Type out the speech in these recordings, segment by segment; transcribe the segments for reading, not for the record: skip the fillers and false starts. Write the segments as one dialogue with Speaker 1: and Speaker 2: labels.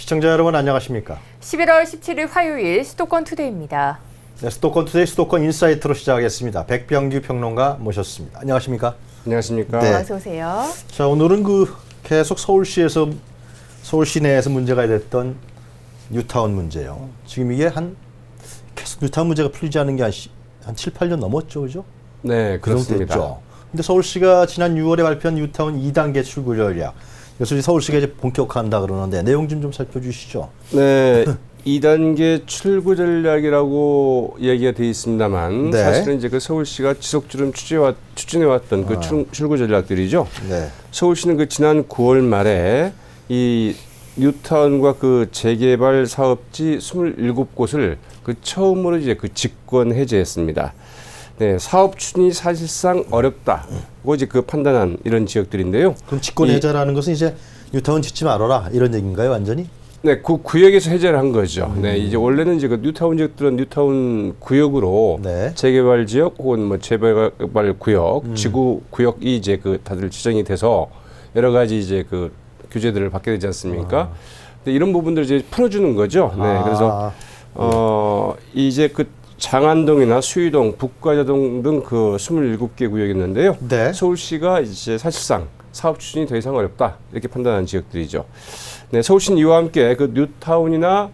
Speaker 1: 시청자 여러분 안녕하십니까?
Speaker 2: 11월 17일 화요일 수도권 투데이입니다.
Speaker 1: 네, 수도권 투데이 수도권 인사이트로 시작하겠습니다. 백병규 평론가 모셨습니다. 안녕하십니까?
Speaker 3: 안녕하십니까?
Speaker 1: 네.
Speaker 2: 어서 오세요.
Speaker 1: 자, 오늘은 계속 서울시 내에서 문제가 됐던 뉴타운 문제요. 지금 이게 계속 뉴타운 문제가 풀리지 않은 게 한 7, 8년 넘었죠, 그죠?
Speaker 3: 네, 그렇습니다.
Speaker 1: 근데 서울시가 지난 6월에 발표한 뉴타운 2단계 출구 전략. 이것을 서울시가 이제 본격화한다 그러는데 내용 좀 살펴주시죠.
Speaker 3: 네, 2단계 출구 전략이라고 얘기가 되어 있습니다만
Speaker 1: 네.
Speaker 3: 사실은 이제 그 서울시가 지속적으로 추진해왔던 그 출구 전략들이죠.
Speaker 1: 네.
Speaker 3: 서울시는 그 지난 9월 말에 이 뉴타운과 그 재개발 사업지 27곳을 그 처음으로 이제 그 직권 해제했습니다. 네, 사업 추진이 사실상 어렵다고 이제 그 판단한 이런 지역들인데요.
Speaker 1: 그럼 직권 해제라는 것은 이제 뉴타운 짓지 말아라 이런 얘기인가요, 완전히?
Speaker 3: 네, 그 구역에서 해제를 한 거죠. 네, 이제 원래는 이제 그 뉴타운 지역들은 뉴타운 구역으로
Speaker 1: 네.
Speaker 3: 재개발 지역 혹은 뭐 재개발 구역, 지구 구역이 이제 그 다들 지정이 돼서 여러 가지 이제 그 규제들을 받게 되지 않습니까? 근데 이런 부분들을 이제 풀어주는 거죠. 네, 그래서 이제 그 장안동이나 수유동, 북과자동 등 그 27개 구역이었는데요.
Speaker 1: 네.
Speaker 3: 서울시가 이제 사실상 사업 추진이 더 이상 어렵다 이렇게 판단한 지역들이죠. 네, 서울시는 이와 함께 그 뉴타운이나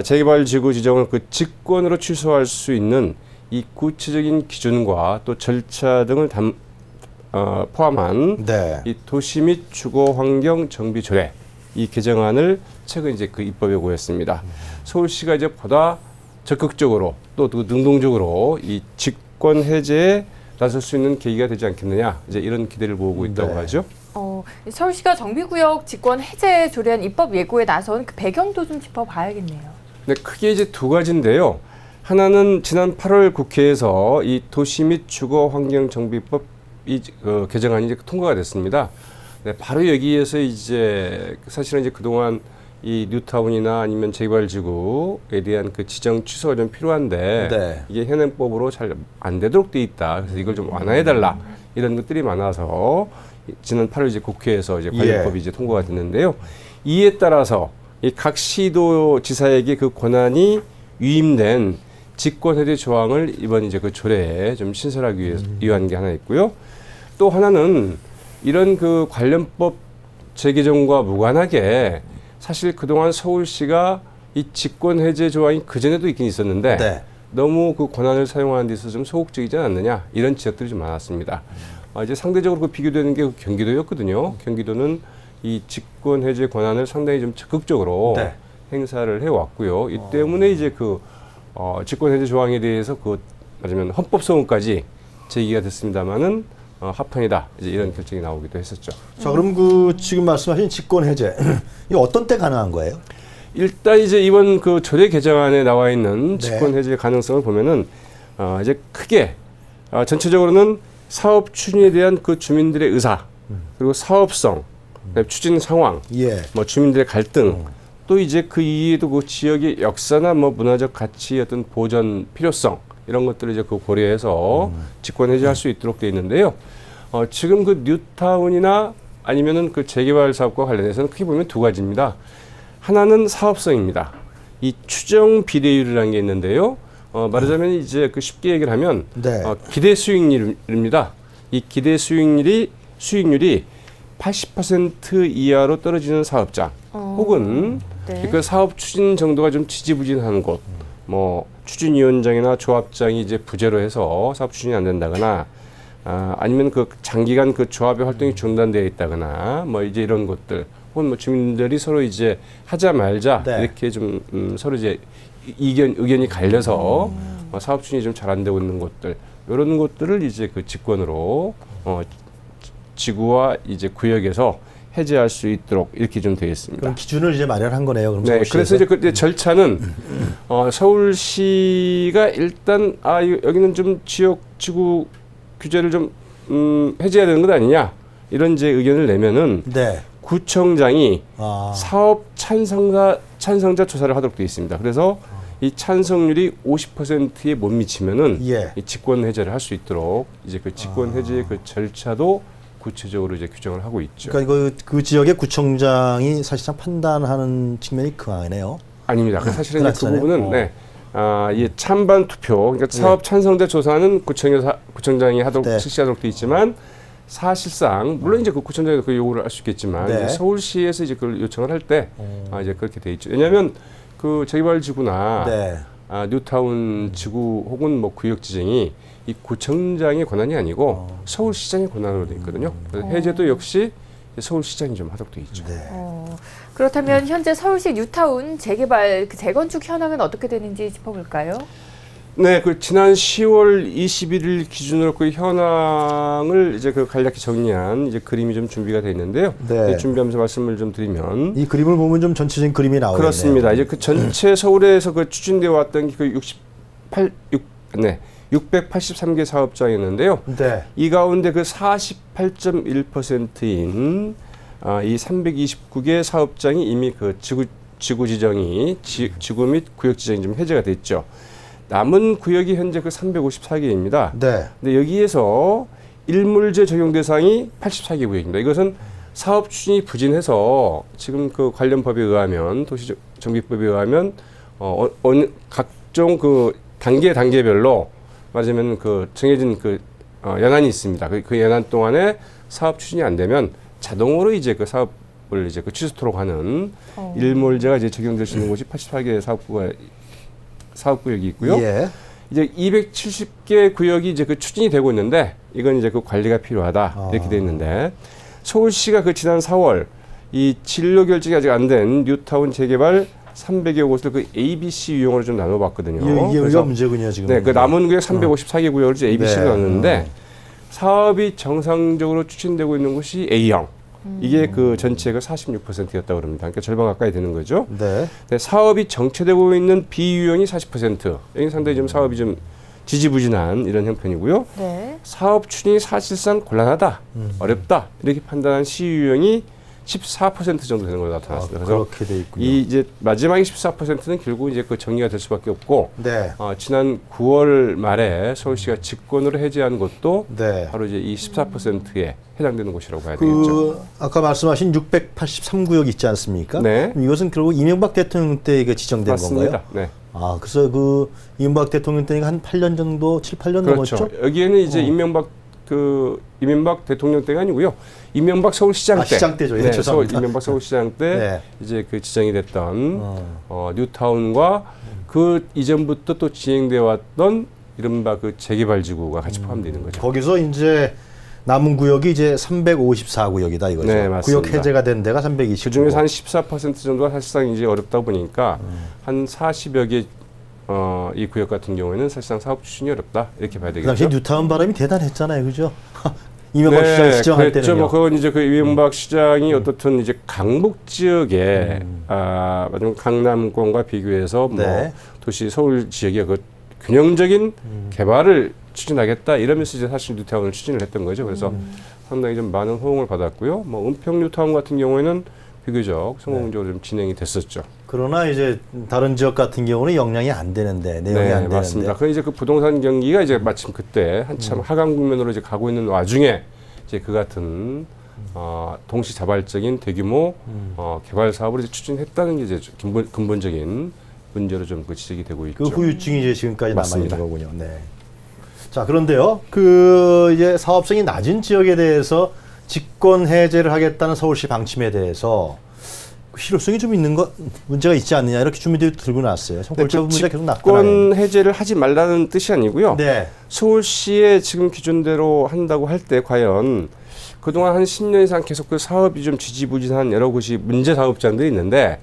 Speaker 3: 재개발 지구 지정을 그 직권으로 취소할 수 있는 이 구체적인 기준과 또 절차 등을 포함한
Speaker 1: 네.
Speaker 3: 이 도시 및 주거 환경 정비 조례 이 개정안을 최근 이제 그 입법에 고했습니다. 서울시가 이제 보다 적극적으로 또 능동적으로 이 직권 해제에 나설 수 있는 계기가 되지 않겠느냐 이제 이런 기대를 모으고 있다고 하죠.
Speaker 2: 서울시가 정비구역 직권 해제 조례안 입법 예고에 나선 그 배경도 좀 짚어봐야겠네요.
Speaker 3: 네, 크게 이제 두 가지인데요. 하나는 지난 8월 국회에서 이 도시 및 주거 환경 정비법 이 개정안이 이제 통과가 됐습니다. 네, 바로 여기에서 이제 사실은 이제 그동안 이 뉴타운이나 아니면 재개발지구에 대한 그 지정 취소가 좀 필요한데
Speaker 1: 네.
Speaker 3: 이게 현행법으로 잘 안 되도록 돼 있다. 그래서 이걸 좀 완화해달라 이런 것들이 많아서 지난 8월 이제 국회에서 이제 관련법이 이제 통과가 됐는데요. 이에 따라서 이 각 시도지사에게 그 권한이 위임된 직권해제 조항을 이번 이제 그 조례에 좀 신설하기 위한 게 하나 있고요. 또 하나는 이런 그 관련법 재개정과 무관하게 사실 그동안 서울시가 이 직권해제 조항이 그전에도 있긴 있었는데
Speaker 1: 네.
Speaker 3: 너무 그 권한을 사용하는 데 있어서 좀 소극적이지 않느냐 이런 지적들이 좀 많았습니다. 이제 상대적으로 그 비교되는 게 경기도였거든요. 경기도는 이 직권해제 권한을 상당히 좀 적극적으로
Speaker 1: 네.
Speaker 3: 행사를 해왔고요. 이 때문에 이제 그 직권해제 조항에 대해서 말하자면 헌법소원까지 제기가 됐습니다만은 합헌이다 이제 이런 결정이 나오기도 했었죠.
Speaker 1: 자, 그럼 지금 말씀하신 직권 해제 이거 어떤 때 가능한 거예요?
Speaker 3: 일단 이제 이번 그 조례 개정안에 나와 있는
Speaker 1: 네.
Speaker 3: 직권 해제 가능성을 보면은 이제 크게 전체적으로는 사업 추진에 대한 그 주민들의 의사 그리고 사업성, 추진 상황,
Speaker 1: 예.
Speaker 3: 뭐 주민들의 갈등, 또 이제 그 이후에도 그 지역의 역사나 뭐 문화적 가치의 어떤 보전 필요성 이런 것들을 이제 그 고려해서 직권 해제할 수 있도록 되어 있는데요. 지금 그 뉴타운이나 아니면은 그 재개발 사업과 관련해서는 크게 보면 두 가지입니다. 하나는 사업성입니다. 이 추정 비례율이라는 게 있는데요. 말하자면 이제 그 쉽게 얘기를 하면
Speaker 1: 네.
Speaker 3: 기대 수익률입니다. 이 기대 수익률이 80% 이하로 떨어지는 사업장 혹은
Speaker 2: 네.
Speaker 3: 그 사업 추진 정도가 좀 지지부진한 곳, 뭐 추진위원장이나 조합장이 이제 부재로 해서 사업 추진이 안 된다거나 아니면 그 장기간 그 조합의 활동이 중단되어 있다거나 뭐 이제 이런 것들 혹은 뭐 주민들이 서로 이제 하자 말자
Speaker 1: 네.
Speaker 3: 이렇게 좀 서로 이제 의견이 갈려서 사업 추진이 좀 잘 안 되고 있는 곳들 이런 것들을 이제 그 직권으로 지구와 이제 구역에서 해제할 수 있도록 이렇게 좀 되어 있습니다.
Speaker 1: 그럼 기준을 이제 마련한 거네요. 그럼
Speaker 3: 네,
Speaker 1: 서울시에서?
Speaker 3: 그래서 이제 그 절차는 서울시가 일단 여기는 좀 지역 지구 규제를 좀 해제해야 되는 것 아니냐 이런 이제 의견을 내면은
Speaker 1: 네.
Speaker 3: 구청장이 사업 찬성자 조사를 하도록 되어 있습니다. 그래서 이 찬성률이 50%에 못 미치면은
Speaker 1: 예.
Speaker 3: 이 직권 해제를 할 수 있도록 이제 그 직권 해제의 그 절차도 구체적으로 이제 규정을 하고 있죠.
Speaker 1: 그러니까 그 지역의 구청장이 사실상 판단하는 측면이 강하네요.
Speaker 3: 아닙니다. 사실은 이제 그
Speaker 1: 그렇잖아요.
Speaker 3: 부분은 이 찬반 투표, 그러니까 사업 찬성자 조사는 구청장이 하도록
Speaker 1: 네.
Speaker 3: 실시하도록 돼 있지만 사실상 물론 이제 그 구청장이 그 요구를 할 수 있겠지만
Speaker 1: 네.
Speaker 3: 이제 서울시에서 이제 그걸 요청을 할 때 이제 그렇게 돼 있죠. 왜냐하면 그 재개발지구나
Speaker 1: 네.
Speaker 3: 뉴타운 지구 혹은 뭐 구역 지정이 이 구청장의 권한이 아니고 서울시장의 권한으로 돼 있거든요. 그래서 해제도 역시 서울시장이 좀 하도록 돼 있죠.
Speaker 1: 네.
Speaker 2: 그렇다면 현재 서울시 뉴타운 재개발 그 재건축 현황은 어떻게 되는지 짚어볼까요?
Speaker 3: 네, 그 지난 10월 21일 기준으로 그 현황을 이제 그 간략히 정리한 이제 그림이 좀 준비가 돼 있는데요.
Speaker 1: 네.
Speaker 3: 준비하면서 말씀을 좀 드리면
Speaker 1: 이 그림을 보면 좀 전체적인 그림이 나오네요.
Speaker 3: 그렇습니다. 이제 그 전체 서울에서 그 추진되어 왔던 그 683개 사업장이었는데요.
Speaker 1: 네.
Speaker 3: 이 가운데 그 48.1%인 이 329개 사업장이 이미 그 지구 지정이 지구 및 구역 지정이 좀 해제가 됐죠. 남은 구역이 현재 그 354개입니다.
Speaker 1: 네.
Speaker 3: 근데 여기에서 일몰제 적용 대상이 84개 구역입니다. 이것은 사업 추진이 부진해서 지금 그 관련 법에 의하면 도시정비법에 의하면 어느 각종 그 단계별로 맞으면 그 정해진 그 연한이 있습니다. 그 연한 동안에 사업 추진이 안 되면 자동으로 이제 그 사업을 이제 그 취소토록 하는 일몰제가 이제 적용될 수 있는 곳이 84개 사업구역이 있고요.
Speaker 1: 예.
Speaker 3: 이제 270개 구역이 이제 그 추진이 되고 있는데 이건 이제 그 관리가 필요하다 이렇게 돼 있는데 서울시가 그 지난 4월 이 진로 결정이 아직 안 된 뉴타운 재개발 300여 곳을 그 ABC 유형으로 좀 나눠봤거든요.
Speaker 1: 이게
Speaker 3: 그래서
Speaker 1: 문제군요 지금.
Speaker 3: 네, 그 남은 구역 354개 구역을 이제 ABC로
Speaker 1: 네.
Speaker 3: 나눴는데 사업이 정상적으로 추진되고 있는 곳이 A형. 이게 그 전체가 46%였다고 그럽니다. 그러니까 절반 가까이 되는 거죠.
Speaker 1: 네.
Speaker 3: 네, 사업이 정체되고 있는 B유형이 40%. 여기 상당히 좀 사업이 좀 지지부진한 이런 형편이고요.
Speaker 2: 네.
Speaker 3: 사업 추진이 사실상 곤란하다, 어렵다 이렇게 판단한 C유형이 14% 정도 되는 걸로 나타났습니다. 그래서
Speaker 1: 그렇게 돼 있군요.
Speaker 3: 이 이제 마지막에 14%는 결국 이제 그 정리가 될 수밖에 없고
Speaker 1: 네.
Speaker 3: 지난 9월 말에 서울시가 직권으로 해제한 곳도
Speaker 1: 네.
Speaker 3: 바로 이제 이 14%에 해당되는 곳이라고 봐야 되겠죠.
Speaker 1: 아까 말씀하신 683구역 있지 않습니까?
Speaker 3: 네.
Speaker 1: 이것은 결국 이명박 대통령 때 이게 지정된
Speaker 3: 맞습니다.
Speaker 1: 건가요?
Speaker 3: 네.
Speaker 1: 그래서 그 이명박 대통령 때니까 한 8년 정도, 7, 8년
Speaker 3: 그렇죠.
Speaker 1: 넘었죠?
Speaker 3: 여기에는 이제 이명박 대통령 때가 아니고요. 이명박 서울시장 때.
Speaker 1: 시장 때죠. 예,
Speaker 3: 네,
Speaker 1: 죄송합니다.
Speaker 3: 이명박 서울시장 때
Speaker 1: 네.
Speaker 3: 이제 그 지정이 됐던 뉴타운과 그 이전부터 또 진행되어 왔던 이른바 그 재개발 지구가 같이 포함되어 있는 거죠.
Speaker 1: 거기서 이제 남은 구역이 이제 354구역이다 이거죠.
Speaker 3: 네, 맞습니다.
Speaker 1: 구역 해제가 된 데가 320.
Speaker 3: 그 중에서 한 14% 정도가 사실상 이제 어렵다 보니까 한 40여 개 이 구역 같은 경우에는 사실상 사업 추진이 어렵다 이렇게 봐야
Speaker 1: 그
Speaker 3: 되겠죠.
Speaker 1: 당시 뉴타운 바람이 대단했잖아요, 그죠? 이명박 시장 지정할
Speaker 3: 그랬죠.
Speaker 1: 때는요.
Speaker 3: 그건 이제 그 이명박 시장이 어떻든 이제 강북 지역에 마지막 강남권과 비교해서 뭐
Speaker 1: 네.
Speaker 3: 도시 서울 지역의 그 균형적인 개발을 추진하겠다 이러면서 이제 사실 뉴타운을 추진을 했던 거죠. 그래서 상당히 좀 많은 호응을 받았고요. 뭐 은평 뉴타운 같은 경우에는 비교적 성공적으로 좀 진행이 됐었죠.
Speaker 1: 그러나 이제 다른 지역 같은 경우는 영향이 안 되는데 내용이 안 되는데.
Speaker 3: 맞습니다. 그 이제 그 부동산 경기가 이제 마침 그때 한참 하강 국면으로 이제 가고 있는 와중에 이제 그 같은 동시자발적인 대규모 개발 사업을 이제 추진했다는 게 이제 근본적인 문제로 좀 그 지적이 되고 있죠.
Speaker 1: 그 후유증이 이제 지금까지 남아 있는
Speaker 3: 맞습니다.
Speaker 1: 거군요. 네. 자, 그런데요. 그 이제 사업성이 낮은 지역에 대해서 직권 해제를 하겠다는 서울시 방침에 대해서 실효성이 좀 있는 것 문제가 있지 않느냐 이렇게 주민들이 들고 나왔어요. 참 골치 아픈 문제가 계속 나타나요.
Speaker 3: 직권 해제를 하지 말라는 뜻이 아니고요.
Speaker 1: 네.
Speaker 3: 서울시의 지금 기준대로 한다고 할 때 과연 그동안 한 10년 이상 계속 그 사업이 좀 지지부진한 여러 곳이 문제 사업장들이 있는데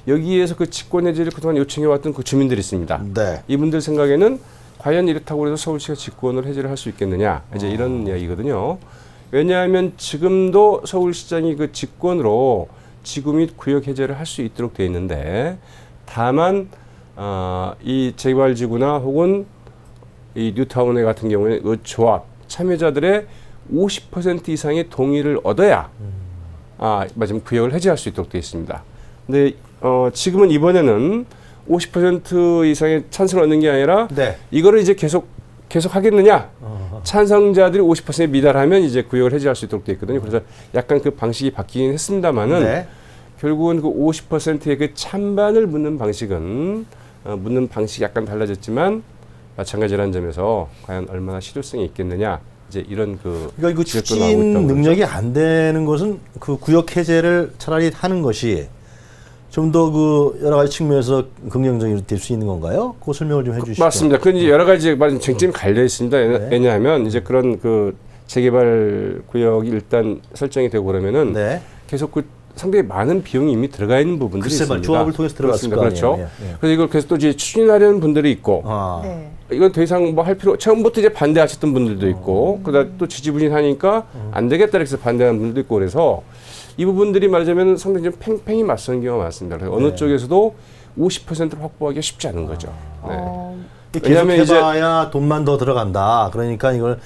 Speaker 3: 여기에서 그 직권 해제를 그동안 요청해왔던 그 주민들이 있습니다.
Speaker 1: 네.
Speaker 3: 이분들 생각에는 과연 이렇다고 해서 서울시가 직권을 해제를 할 수 있겠느냐 이제 이런 이야기거든요. 왜냐하면 지금도 서울시장이 그 직권으로 지구 및 구역 해제를 할 수 있도록 돼 있는데 다만 이 재개발지구나 혹은 이 뉴타운에 같은 경우에 그 조합 참여자들의 50% 이상의 동의를 얻어야 마지막 구역을 해제할 수 있도록 돼 있습니다. 근데 지금은 이번에는 50% 이상의 찬성을 얻는 게 아니라
Speaker 1: 네.
Speaker 3: 이거를 이제 계속 계속 하겠느냐? 찬성자들이 50%에 미달하면 이제 구역을 해제할 수 있도록 돼 있거든요. 그래서 약간 그 방식이 바뀌긴 했습니다만은
Speaker 1: 네.
Speaker 3: 결국은 그 50%의 그 찬반을 묻는 방식은 묻는 방식이 약간 달라졌지만 마찬가지라는 점에서 과연 얼마나 실효성이 있겠느냐? 이제 이런 그
Speaker 1: 그러니까 그
Speaker 3: 지적도 나오고
Speaker 1: 추진
Speaker 3: 있다고
Speaker 1: 능력이 안 되는 것은 그 구역 해제를 차라리 하는 것이 좀 더 그 여러 가지 측면에서 긍정적이 될 수 있는 건가요? 그 설명을 좀 해주시죠.
Speaker 3: 맞습니다. 그 이제 여러 가지 쟁점이 갈려 있습니다.
Speaker 1: 네.
Speaker 3: 왜냐하면 이제 그런 그 재개발 구역이 일단 설정이 되고 그러면은
Speaker 1: 네.
Speaker 3: 계속 그 상당히 많은 비용이 이미 들어가 있는 부분들이
Speaker 1: 글쎄
Speaker 3: 있습니다.
Speaker 1: 조합을 통해서 들어갔을 거
Speaker 3: 그렇죠.
Speaker 1: 아니에요. 예, 예.
Speaker 3: 그래서 이걸 계속 또 이제 추진하려는 분들이 있고
Speaker 1: 아.
Speaker 2: 네.
Speaker 3: 이건 더 이상 뭐 할 필요 처음부터 이제 반대하셨던 분들도 있고 그러다 또 지지부진하니까 안 되겠다 이렇게 해서 반대하는 분들도 있고 그래서 이 부분들이 말하자면 상당히 좀 팽팽히 맞서는 경우가 많습니다. 그래서 어느
Speaker 1: 네.
Speaker 3: 쪽에서도 50%를 확보하기가 쉽지 않은 거죠. 네.
Speaker 1: 계속
Speaker 3: 왜냐하면 이제
Speaker 1: 해봐야 돈만 더 들어간다. 그러니까 이걸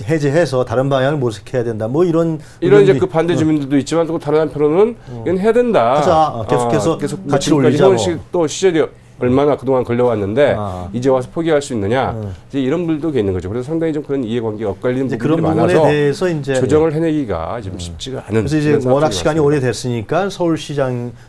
Speaker 1: 해제해서 다른 방향을 모색해야 된다. 뭐 이런
Speaker 3: 이제
Speaker 1: 의견이-
Speaker 3: 그 반대 주민들도 있지만 또 다른 한편으로는 이건 해야 된다.
Speaker 1: 하자. 계속해서
Speaker 3: 계속
Speaker 1: 가치를
Speaker 3: 지금까지
Speaker 1: 올리자,
Speaker 3: 해온 또 시절이 얼마나 그동안 걸려왔는데
Speaker 1: 아.
Speaker 3: 이제 와서 포기할 수 있느냐. 이제 이런 분들도 있는 거죠. 그래서 상당히 좀 그런 이해관계가 엇갈리는
Speaker 1: 이제
Speaker 3: 부분들이
Speaker 1: 그런 부분에
Speaker 3: 많아서
Speaker 1: 대해서 이제
Speaker 3: 조정을 해내기가 좀 쉽지가 않은.
Speaker 1: 그래서 이제
Speaker 3: 그런 상황이
Speaker 1: 워낙 시간이
Speaker 3: 왔습니다.
Speaker 1: 오래됐으니까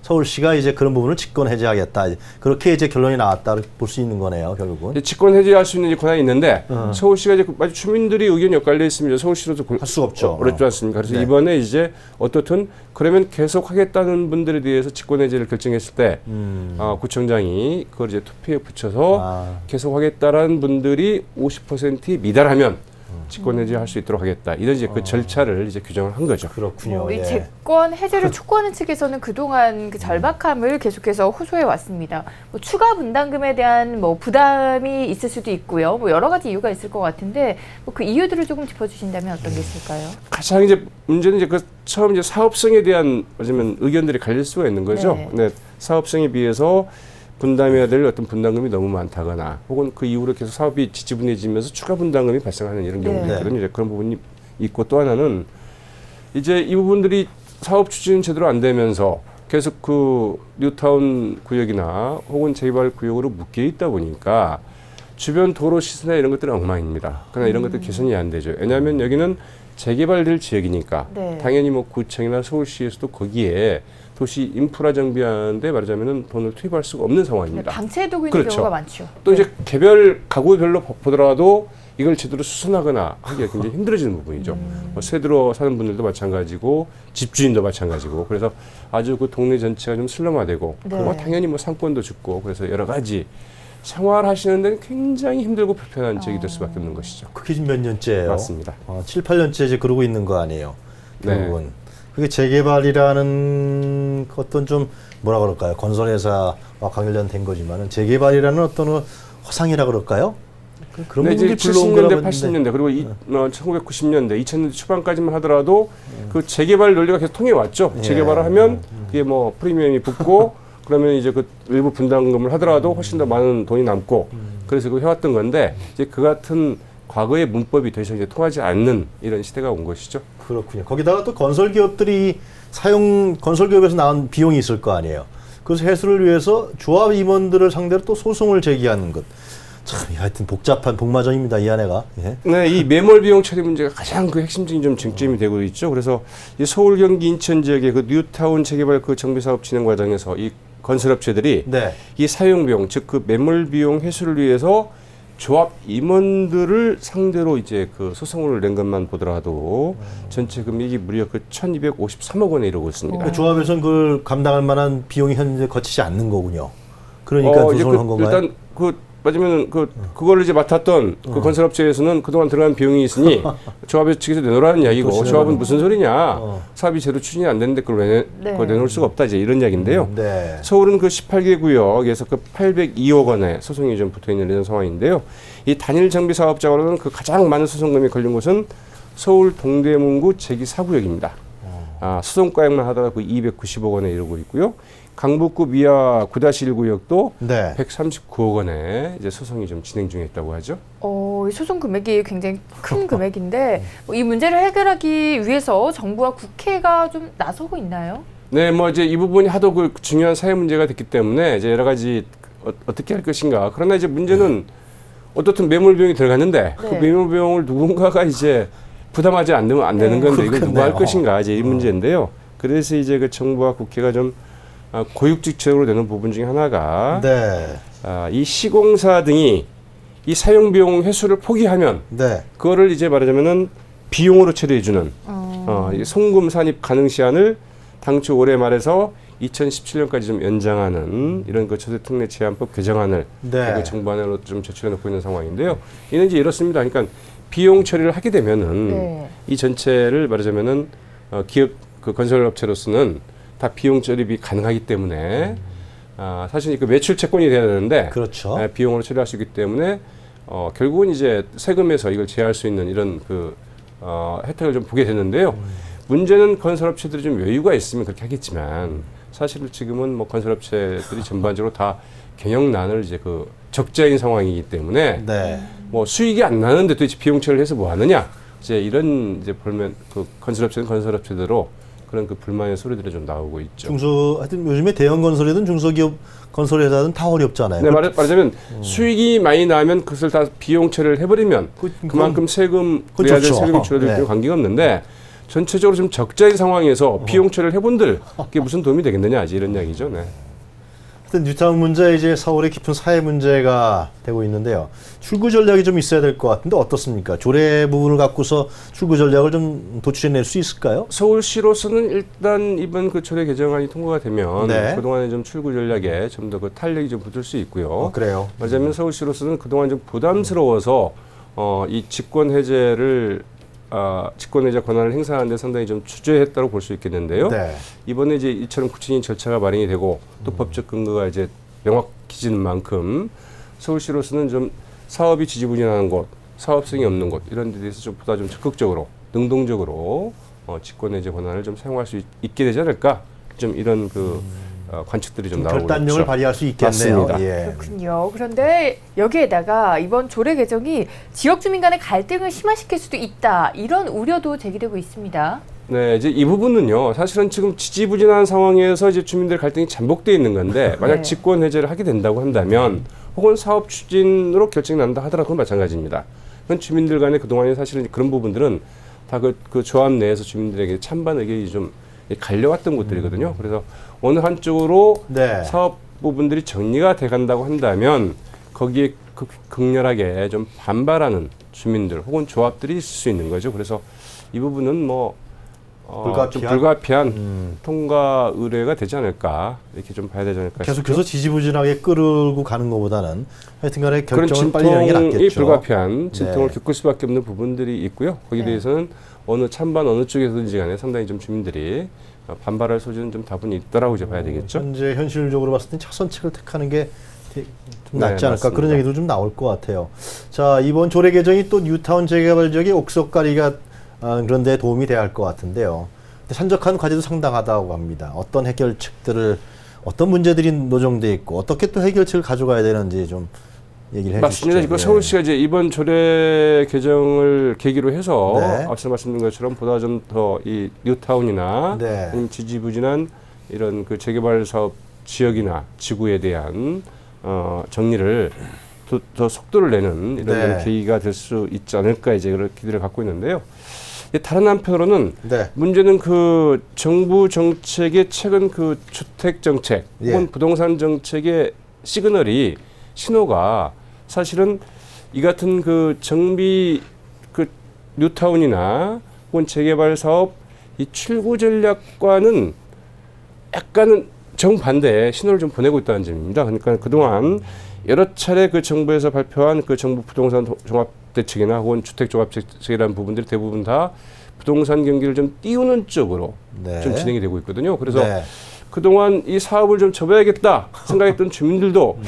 Speaker 1: 서울시가 이제 그런 부분을 직권 해제하겠다. 그렇게 이제 결론이 나왔다 볼 수 있는 거네요, 결국은.
Speaker 3: 이제 직권 해제할 수 있는 이제 권한이 있는데
Speaker 1: 어.
Speaker 3: 서울시가 이제 아주 주민들이 의견이 엇갈려 있습니다. 서울시로도
Speaker 1: 할 수가 없죠.
Speaker 3: 어렵지 않습니까? 그래서
Speaker 1: 네.
Speaker 3: 이번에 이제 어떻든 그러면 계속 하겠다는 분들에 대해서 직권 해제를 결정했을 때 구청장이 그걸 이제 투표에 붙여서
Speaker 1: 아.
Speaker 3: 계속 하겠다라는 분들이 50%에 미달하면 직권 해제할 수 있도록 하겠다. 이런 이제 그 절차를 이제 규정을 한 거죠.
Speaker 1: 그렇군요.
Speaker 2: 뭐 이
Speaker 1: 예.
Speaker 2: 재권 해제를 촉구하는 측에서는 그동안 그 절박함을 계속해서 호소해 왔습니다. 뭐 추가 분담금에 대한 뭐 부담이 있을 수도 있고요. 뭐 여러 가지 이유가 있을 것 같은데 뭐 그 이유들을 조금 짚어주신다면 어떤 게 있을까요?
Speaker 3: 가장 이제 문제는 이제 그 처음 이제 사업성에 대한 말하자면 의견들이 갈릴 수가 있는 거죠.
Speaker 2: 네.
Speaker 3: 네, 사업성에 비해서 분담해야 될 어떤 분담금이 너무 많다거나 혹은 그 이후로 계속 사업이 지지분해지면서 추가 분담금이 발생하는 이런 경우도
Speaker 2: 네.
Speaker 3: 있거든요. 이제 그런 부분이 있고 또 하나는 이제 이 부분들이 사업 추진이 제대로 안 되면서 계속 그 뉴타운 구역이나 혹은 재개발 구역으로 묶여 있다 보니까 주변 도로 시설이나 이런 것들은 엉망입니다. 그러나 이런 것들 개선이 안 되죠. 왜냐하면 여기는 재개발될 지역이니까
Speaker 2: 네.
Speaker 3: 당연히 뭐 구청이나 서울시에서도 거기에 도시 인프라 정비하는데 말하자면은 돈을 투입할 수가 없는 상황입니다.
Speaker 2: 방치해두고 있는
Speaker 3: 그렇죠.
Speaker 2: 경우가 많죠.
Speaker 3: 또 이제 개별 가구별로 보더라도 이걸 제대로 수선하거나 하기가 굉장히 힘들어지는 부분이죠. 뭐 새 들어 사는 분들도 마찬가지고 집주인도 마찬가지고 그래서 아주 그 동네 전체가 좀 슬럼화되고
Speaker 2: 네.
Speaker 3: 뭐 당연히 뭐 상권도 죽고 그래서 여러 가지 생활하시는 데는 굉장히 힘들고 불편한 지역이 될 수밖에 없는 것이죠.
Speaker 1: 그게 지금 몇 년째예요?
Speaker 3: 맞습니다.
Speaker 1: 7, 8년째 이제 그러고 있는 거 아니에요.
Speaker 3: 네.
Speaker 1: 결국은. 그게 재개발이라는 어떤 좀 뭐라 그럴까요? 건설회사와 관련된 거지만은 재개발이라는 어떤 허상이라 그럴까요? 그런
Speaker 3: 네, 이제
Speaker 1: 부분들이 불러온 거라고
Speaker 3: 70년대,
Speaker 1: 했는데.
Speaker 3: 80년대 그리고 1990년대, 2000년대 초반까지만 하더라도 그 재개발 논리가 계속 통해 왔죠.
Speaker 1: 예.
Speaker 3: 재개발을 하면 그게 뭐 프리미엄이 붙고 그러면 이제 그 일부 분담금을 하더라도 훨씬 더 많은 돈이 남고 그래서 그거 해왔던 건데 이제 그 같은 과거의 문법이 더 이상 이제 통하지 않는 이런 시대가 온 것이죠.
Speaker 1: 그렇군요. 거기다가 또 건설기업들이 건설기업에서 나온 비용이 있을 거 아니에요. 그래서 해소를 위해서 조합 임원들을 상대로 또 소송을 제기하는 것. 참, 하여튼 복잡한 복마전입니다, 이 안에가. 예.
Speaker 3: 네, 이 매몰 비용 처리 문제가 가장 그 핵심적인 좀 쟁점이 되고 있죠. 그래서 이 서울, 경기, 인천 지역의 그 뉴타운 재개발 그 정비 사업 진행 과정에서 이 건설업체들이
Speaker 1: 네.
Speaker 3: 이 사용 비용, 즉 그 매몰 비용 회수를 위해서 조합 임원들을 상대로 이제 그 소송을 낸 것만 보더라도 전체 금액이 무려 그 1,253억 원에 이르고 있습니다.
Speaker 1: 그 조합에서는 그걸 감당할 만한 비용이 현재 거치지 않는 거군요. 그러니까
Speaker 3: 이제
Speaker 1: 소송을 한 건가요?
Speaker 3: 일단 그 맞으면 그거를 이제 맡았던 그 건설업체에서는 그동안 들어간 비용이 있으니 조합 측에서 내놓으라는 이야기고
Speaker 1: 그렇죠.
Speaker 3: 조합은 무슨 소리냐 사업이 제대로 추진이 안 되는데 그걸
Speaker 2: 네.
Speaker 3: 그걸 내놓을 수가 없다 이제 이런 이야기인데요.
Speaker 1: 네.
Speaker 3: 서울은 그 18개 구역에서 그 802억 원의 소송이 좀 붙어 있는 이런 상황인데요. 이 단일 정비 사업자로는 그 가장 많은 소송금이 걸린 곳은 서울 동대문구 제기 4구역입니다. 소송가액만 하더라도 그 290억 원에 이르고 있고요. 강북구 미아 9-1구역도
Speaker 1: 네.
Speaker 3: 139억 원에 이제 소송이 좀 진행 중에 있다고 하죠.
Speaker 2: 이 소송 금액이 굉장히 큰 금액인데 뭐이 문제를 해결하기 위해서 정부와 국회가 좀 나서고 있나요?
Speaker 3: 네, 뭐 이제 이 부분이 하도 그 중요한 사회 문제가 됐기 때문에 이제 여러 가지 어떻게 할 것인가. 그러나 이제 문제는 어떻든 매몰 비용이 들어갔는데 그
Speaker 2: 네.
Speaker 3: 매몰 비용을 누군가가 이제 부담하지 않으면 안 되는
Speaker 2: 네.
Speaker 3: 건데 이걸 누가 할
Speaker 1: 그렇겠네요.
Speaker 3: 것인가 이제 이 문제인데요. 그래서 이제 그 정부와 국회가 좀 고육지책으로 되는 부분 중에 하나가
Speaker 1: 네.
Speaker 3: 이 시공사 등이 이 사용 비용 회수를 포기하면
Speaker 1: 네.
Speaker 3: 그거를 이제 말하자면은 비용으로 처리해주는 이 송금 산입 가능 시한을 당초 올해 말에서 2017년까지 좀 연장하는 이런 그 초세 특례 제한법 개정안을
Speaker 1: 네.
Speaker 3: 그 정부안으로 좀 제출해 놓고 있는 상황인데요. 이는 이제 이렇습니다. 그러니까 비용 처리를 하게 되면은
Speaker 2: 네.
Speaker 3: 이 전체를 말하자면은 기업 그 건설업체로서는 다 비용 처리비 가능하기 때문에 사실 그 매출 채권이 돼야 되는데
Speaker 1: 그렇죠.
Speaker 3: 비용으로 처리할 수 있기 때문에 결국은 이제 세금에서 이걸 제할 수 있는 이런 그 혜택을 좀 보게 되는데요. 문제는 건설업체들이 좀 여유가 있으면 그렇게 하겠지만 사실 지금은 뭐 건설업체들이 전반적으로 다 경영난을 이제 그 적자인 상황이기 때문에
Speaker 1: 네.
Speaker 3: 뭐 수익이 안 나는데 도대체 비용 처리를 해서 뭐 하느냐 이제 이런 이제 보면 그 건설업체는 건설업체대로 그런 그 불만의 소리들이 좀 나오고 있죠.
Speaker 1: 하여튼 요즘에 대형 건설이든 중소기업 건설회사든 다 어렵잖아요.
Speaker 3: 네, 말하자면 수익이 많이 나면 그것을 다 비용 처리를 해버리면 그만큼 세금
Speaker 1: 그건
Speaker 3: 내야 될
Speaker 1: 좋죠.
Speaker 3: 세금이 줄어들
Speaker 1: 네.
Speaker 3: 관계가 없는데 전체적으로 좀 적자인 상황에서 비용 처리를 해본들 그게 무슨 도움이 되겠느냐 이제 이런 이야기죠. 네.
Speaker 1: 하여튼 뉴타운 문제 이제 서울의 깊은 사회 문제가 되고 있는데요. 출구 전략이 좀 있어야 될 것 같은데 어떻습니까? 조례 부분을 갖고서 출구 전략을 좀 도출해낼 수 있을까요?
Speaker 3: 서울시로서는 일단 이번 그 조례 개정안이 통과가 되면
Speaker 1: 네.
Speaker 3: 그동안의 좀 출구 전략에 좀 더 그 탄력이 좀 붙을 수 있고요.
Speaker 1: 그래요.
Speaker 3: 말하자면 서울시로서는 그동안 좀 부담스러워서 이 직권 해제를 직권 해제 권한을 행사하는 데 상당히 좀 주저했다고 볼 수 있겠는데요.
Speaker 1: 네.
Speaker 3: 이번에 이제 이처럼 구체적인 절차가 마련이 되고 또 법적 근거가 이제 명확해지는 만큼 서울시로서는 좀 사업이 지지부진하는 곳, 사업성이 없는 곳 이런 데 대해서 좀 보다 좀 적극적으로 능동적으로 직권 해제 권한을 좀 사용할 수 있게 되지 않을까 좀 이런 그 관측들이 좀 나오고
Speaker 1: 결단력을
Speaker 3: 있죠.
Speaker 1: 발휘할 수 있겠네요.
Speaker 3: 맞습니다.
Speaker 1: 예.
Speaker 2: 그렇군요. 그런데 여기에다가 이번 조례 개정이 지역 주민 간의 갈등을 심화시킬 수도 있다. 이런 우려도 제기되고 있습니다.
Speaker 3: 네, 이제 이 부분은요. 사실은 지금 지지부진한 상황에서 이제 주민들 갈등이 잠복돼 있는 건데 만약
Speaker 2: 네.
Speaker 3: 직권 해제를 하게 된다고 한다면 혹은 사업 추진으로 결정이 난다 하더라도 그건 마찬가지입니다. 그건 주민들 간에 그동안에 사실은 그런 부분들은 다 그 조합 내에서 주민들에게 찬반 의견이 좀 갈려왔던 곳들이거든요. 그래서 어느 한쪽으로
Speaker 1: 네.
Speaker 3: 사업 부분들이 정리가 돼간다고 한다면 거기에 극렬하게 좀 반발하는 주민들 혹은 조합들이 있을 수 있는 거죠. 그래서 이 부분은 뭐 좀 불가피한 통과 의뢰가 되지 않을까 이렇게 좀 봐야 되지 않을까
Speaker 1: 계속해서 지지부진하게 끌고 가는 것보다는 하여튼간에
Speaker 3: 그런
Speaker 1: 결정을 빨리 내는 게
Speaker 3: 진통이
Speaker 1: 낫겠죠.
Speaker 3: 불가피한 진통을
Speaker 1: 네.
Speaker 3: 겪을 수밖에 없는 부분들이 있고요. 거기에
Speaker 2: 네.
Speaker 3: 대해서는 어느 찬반 어느 쪽에서든지 간에 상당히 좀 주민들이 반발할 소지는 좀 다분히 있다라고 이제 봐야 되겠죠.
Speaker 1: 현재 현실적으로 봤을 때 차선책을 택하는 게 좀
Speaker 3: 네,
Speaker 1: 낫지 않을까
Speaker 3: 맞습니다.
Speaker 1: 그런 얘기도 좀 나올 것 같아요. 자, 이번 조례 개정이 또 뉴타운 재개발 지역의 옥석가리가 그런 데 도움이 돼야 할 것 같은데요. 근데 산적한 과제도 상당하다고 합니다. 어떤 해결책들을 어떤 문제들이 노정돼 있고 어떻게 또 해결책을 가져가야 되는지 좀 얘기를 해 주시죠.
Speaker 3: 맞습니다. 이거 서울시가 이제 이번 조례 개정을 계기로 해서
Speaker 1: 네.
Speaker 3: 앞서 말씀드린 것처럼 보다 좀 더 이 뉴타운이나
Speaker 1: 네.
Speaker 3: 아니면 지지부진한 이런 그 재개발 사업 지역이나 지구에 대한 정리를 더 속도를 내는 이런
Speaker 1: 네.
Speaker 3: 계기가 될 수 있지 않을까 이제 그런 기대를 갖고 있는데요. 다른 한편으로는
Speaker 1: 네.
Speaker 3: 문제는 그 정부 정책의 최근 그 주택 정책 혹은
Speaker 1: 예.
Speaker 3: 부동산 정책의 시그널이 신호가 사실은 이 같은 그 정비 그 뉴타운이나 혹은 재개발 사업 이 출구 전략과는 약간은 정반대의 신호를 좀 보내고 있다는 점입니다. 그러니까 그동안 여러 차례 그 정부에서 발표한 그 정부 부동산 종합 대책이나 혹은 주택 종합 대책이라는 부분들이 대부분 다 부동산 경기를 좀 띄우는 쪽으로
Speaker 1: 네.
Speaker 3: 좀 진행이 되고 있거든요. 그래서
Speaker 1: 네.
Speaker 3: 그동안 이 사업을 좀 접어야겠다 생각했던 주민들도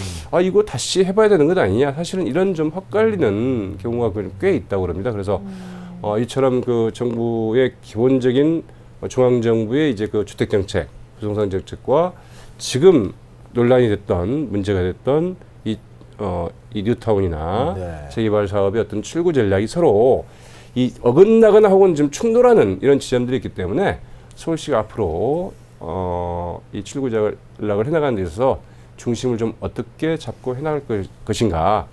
Speaker 3: 이거 다시 해봐야 되는 것 아니냐. 사실은 이런 좀 헛갈리는 경우가 꽤 있다고 그럽니다. 그래서 이처럼 그 정부의 기본적인 중앙정부의 이제 그 주택정책, 부동산 정책과 지금 논란이 됐던 문제가 됐던 이 뉴타운이나
Speaker 1: 네.
Speaker 3: 재개발 사업의 어떤 출구 전략이 서로 이 어긋나거나 혹은 좀 충돌하는 이런 지점들이 있기 때문에 서울시가 앞으로 이 출구 전략을 해나가는 데 있어서 중심을 좀 어떻게 잡고 해나갈 것인가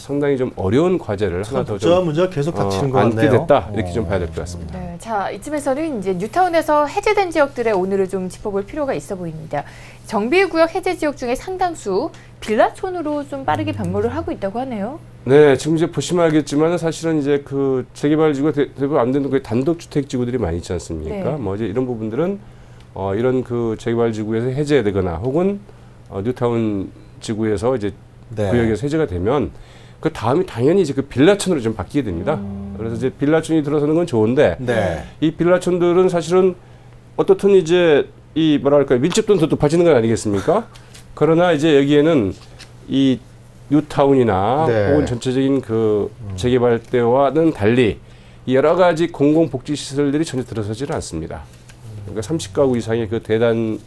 Speaker 3: 상당히 좀 어려운 과제를 하나 더
Speaker 1: 복잡한
Speaker 3: 좀
Speaker 1: 문제가 계속 닥치는 것
Speaker 3: 안게
Speaker 1: 같네요.
Speaker 3: 됐다 이렇게 좀 봐야 될 것 같습니다.
Speaker 2: 네, 자 이쯤에서는 이제 뉴타운에서 해제된 지역들의 오늘을 좀 짚어볼 필요가 있어 보입니다. 정비구역 해제 지역 중에 상당수 빌라촌으로 좀 빠르게 변모를 하고 있다고 하네요.
Speaker 3: 네, 지금 이제 보시면 알겠지만 사실은 이제 그 재개발 지구가 대부분 안 되는 그 단독주택 지구들이 많이 있지 않습니까?
Speaker 2: 네.
Speaker 3: 뭐 이제 이런 부분들은 이런 그 재개발 지구에서 해제되거나 혹은 뉴타운 지구에서 이제
Speaker 1: 네.
Speaker 3: 구역에서 해제가 되면 그 다음이 당연히 이제 그 빌라촌으로 좀 바뀌게 됩니다. 그래서 이제 빌라촌이 들어서는 건 좋은데
Speaker 1: 네.
Speaker 3: 이 빌라촌들은 사실은 어떻든 이제 이 뭐랄까 밀집도는 더 높아지는 건 아니겠습니까? 그러나 이제 여기에는 이 뉴타운이나
Speaker 1: 네.
Speaker 3: 혹은 전체적인 그 재개발 때와는 달리 여러 가지 공공복지 시설들이 전혀 들어서지는 않습니다. 그러니까 30가구 이상의 그 대단히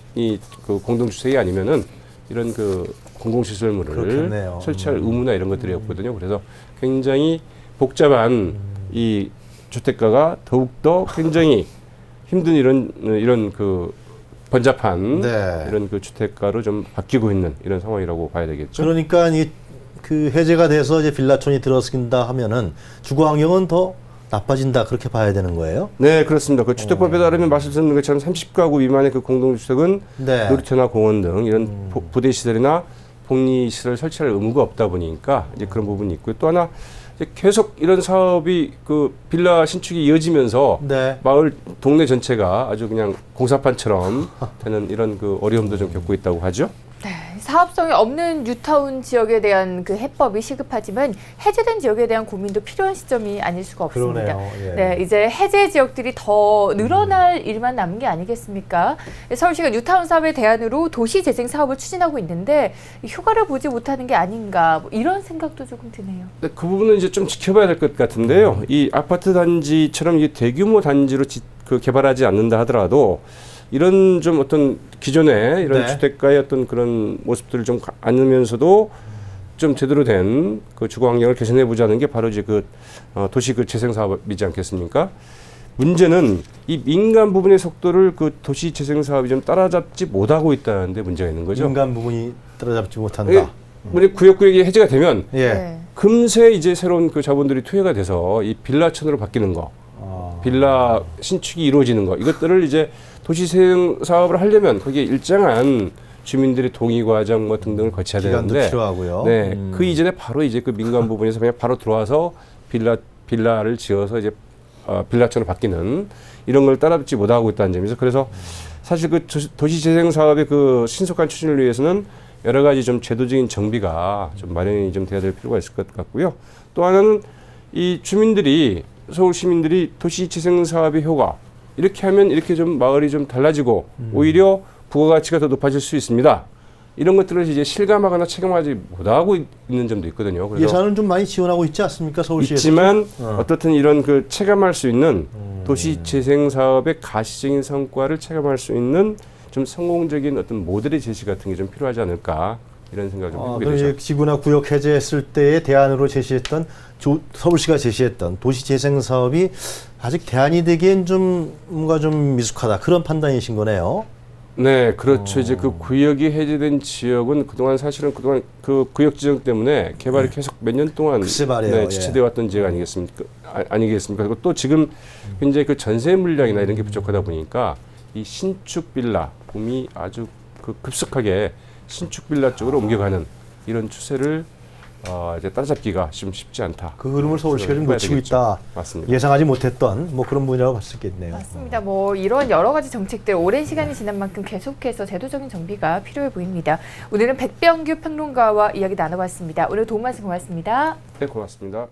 Speaker 3: 그 공동주택이 아니면은 이런 그 공공시설물을
Speaker 1: 그렇겠네요.
Speaker 3: 설치할 의무나 이런 것들이 없거든요. 그래서 굉장히 복잡한 이 주택가가 더욱더 굉장히 힘든 이런 그 번잡한
Speaker 1: 네.
Speaker 3: 이런 그 주택가로 좀 바뀌고 있는 이런 상황이라고 봐야 되겠죠.
Speaker 1: 그러니까 그 해제가 돼서 이제 빌라촌이 들어선다 하면은 주거 환경은 더 나빠진다 그렇게 봐야 되는 거예요?
Speaker 3: 네, 그렇습니다. 그 주택법에 따르면 말씀드린 것처럼 30가구 미만의 그 공동주택은
Speaker 1: 네.
Speaker 3: 놀이터나 공원 등 이런 부대 시설이나 복리 시설 설치할 의무가 없다 보니까 이제 그런 부분이 있고요. 또 하나 이제 계속 이런 사업이 그 빌라 신축이 이어지면서
Speaker 1: 네.
Speaker 3: 마을 동네 전체가 아주 그냥 공사판처럼 되는 이런 그 어려움도 좀 겪고 있다고 하죠.
Speaker 2: 네, 사업성이 없는 뉴타운 지역에 대한 그 해법이 시급하지만 해제된 지역에 대한 고민도 필요한 시점이 아닐 수가 없습니다.
Speaker 1: 그러네요. 예.
Speaker 2: 네, 이제 해제 지역들이 더 늘어날 일만 남은 게 아니겠습니까? 서울시가 뉴타운 사업의 대안으로 도시재생 사업을 추진하고 있는데 효과를 보지 못하는 게 아닌가 뭐 이런 생각도 조금 드네요.
Speaker 3: 네, 그 부분은 이제 좀 지켜봐야 될 것 같은데요. 이 아파트 단지처럼 이 대규모 단지로 그 개발하지 않는다 하더라도 이런 좀 어떤 기존의 이런
Speaker 1: 네.
Speaker 3: 주택가의 어떤 그런 모습들을 좀 안으면서도 좀 제대로 된 그 주거 환경을 개선해 보자는 게 바로 이제 그 도시 그 재생 사업이지 않겠습니까? 문제는 이 민간 부분의 속도를 그 도시 재생 사업이 좀 따라잡지 못하고 있다는 데 문제가 있는 거죠.
Speaker 1: 민간 부분이 따라잡지 못한다.
Speaker 3: 예, 우리 구역구역이 해제가 되면
Speaker 1: 예.
Speaker 2: 네.
Speaker 3: 금세 이제 새로운 그 자본들이 투여가 돼서 이 빌라촌으로 바뀌는 거, 빌라 신축이 이루어지는 거, 이것들을 이제 도시재생 사업을 하려면 거기에 일정한 주민들의 동의 과정 뭐 등등을 거쳐야
Speaker 1: 기간도
Speaker 3: 되는데,
Speaker 1: 필요하고요.
Speaker 3: 네, 그 이전에 바로 이제 그 민간 부분에서 그냥 바로 들어와서 빌라를 지어서 이제 빌라촌으로 바뀌는 이런 걸 따라잡지 못하고 있다는 점에서 그래서 사실 그 도시재생 사업의 그 신속한 추진을 위해서는 여러 가지 좀 제도적인 정비가 좀 마련이 좀 돼야 될 필요가 있을 것 같고요. 또 하나는 이 주민들이 서울 시민들이 도시재생 사업의 효과 이렇게 하면 이렇게 좀 마을이 좀 달라지고 오히려 부가가치가 더 높아질 수 있습니다. 이런 것들을 이제 실감하거나 체감하지 못하고 있는 점도 있거든요. 그래서
Speaker 1: 예산은 좀 많이 지원하고 있지 않습니까? 서울시에서.
Speaker 3: 있지만 어떻든 이런 그 체감할 수 있는 도시 재생 사업의 가시적인 성과를 체감할 수 있는 좀 성공적인 어떤 모델의 제시 같은 게 좀 필요하지 않을까 이런 생각을 좀 해보게
Speaker 1: 그럼
Speaker 3: 되죠.
Speaker 1: 이제 지구나 구역 해제했을 때의 대안으로 제시했던 서울시가 제시했던 도시 재생 사업이 아직 대안이 되기엔 좀 뭔가 좀 미숙하다 그런 판단이신 거네요.
Speaker 3: 네, 그렇죠. 이제 그 구역이 해제된 지역은 그동안 그 구역 지정 때문에 개발이 계속 몇 년 동안
Speaker 1: 글쎄 말이에요.
Speaker 3: 네,
Speaker 1: 예.
Speaker 3: 지체되어 왔던 지역 아니겠습니까? 아니겠습니까? 그리고 또 지금 굉장히 그 전세 물량이나 이런 게 부족하다 보니까 이 신축 빌라 붐이 아주 그 급속하게 신축 빌라 쪽으로 옮겨가는 이런 추세를 이제 따라잡기가 좀 쉽지 않다.
Speaker 1: 그 흐름을 서울시가 좀
Speaker 3: 해봐야
Speaker 1: 놓치고
Speaker 3: 되겠죠.
Speaker 1: 있다.
Speaker 3: 맞습니다.
Speaker 1: 예상하지 못했던 뭐 그런 분야라고 볼 수 있겠네요.
Speaker 2: 맞습니다. 뭐 이런 여러 가지 정책들 오랜 시간이 지난 만큼 계속해서 제도적인 정비가 필요해 보입니다. 오늘은 백병규 평론가와 이야기 나눠봤습니다. 오늘 도움 말씀 고맙습니다.
Speaker 3: 네, 고맙습니다.